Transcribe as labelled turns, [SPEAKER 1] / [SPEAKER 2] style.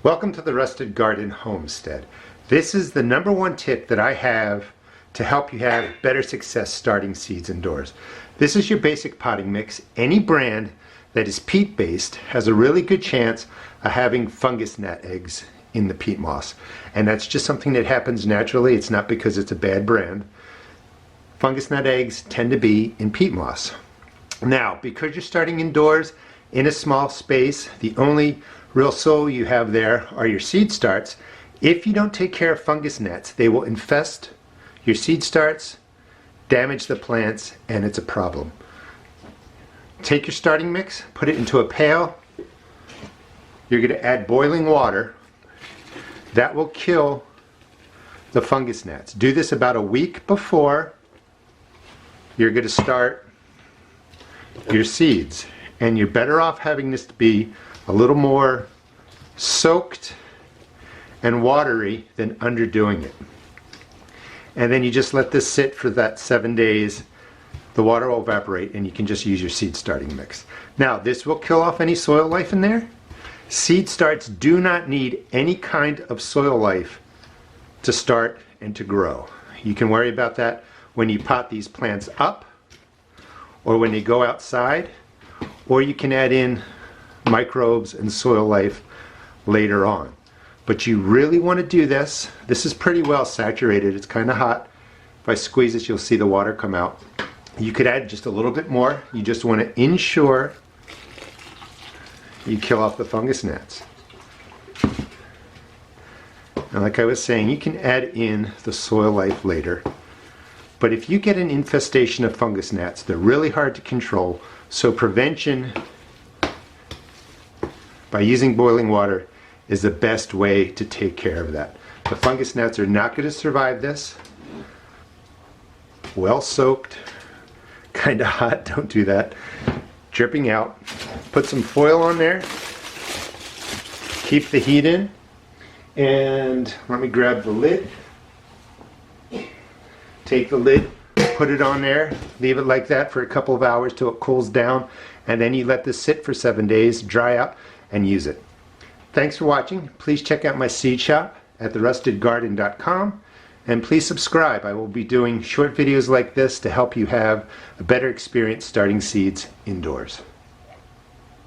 [SPEAKER 1] Welcome to the Rusted Garden Homestead. This is the #1 tip that I have to help you have better success starting seeds indoors. This is your basic potting mix. Any brand that is peat based has a really good chance of having fungus gnat eggs in the peat moss. And that's just something that happens naturally. It's not because it's a bad brand. Fungus gnat eggs tend to be in peat moss. Now, because you're starting indoors in a small space, the only real soil you have there are your seed starts. If you don't take care of fungus gnats, they will infest your seed starts, damage the plants, and it's a problem. Take your starting mix, put it into a pail. You're going to add boiling water. That will kill the fungus gnats. Do this about a week before you're going to start your seeds. And you're better off having this to be a little more soaked and watery than underdoing it. And then you just let this sit for that 7 days. The water will evaporate and you can just use your seed starting mix. Now, this will kill off any soil life in there. Seed starts do not need any kind of soil life to start and to grow. You can worry about that when you pot these plants up or when they go outside, or you can add in microbes and soil life later on. But you really want to do this. This is pretty well saturated. It's kind of hot. If I squeeze it, you'll see the water come out. You could add just a little bit more. You just want to ensure you kill off the fungus gnats. And like I was saying, you can add in the soil life later. But if you get an infestation of fungus gnats, they're really hard to control. So prevention by using boiling water is the best way to take care of that. The fungus gnats are not going to survive this. Well soaked, kind of hot, don't do that. Dripping out. Put some foil on there. Keep the heat in. And let me grab the lid. Take the lid, put it on there, leave it like that for a couple of hours till it cools down, and then you let this sit for 7 days, dry out, and use it. Thanks for watching. Please check out my seed shop at therustedgarden.com, and please subscribe. I will be doing short videos like this to help you have a better experience starting seeds indoors.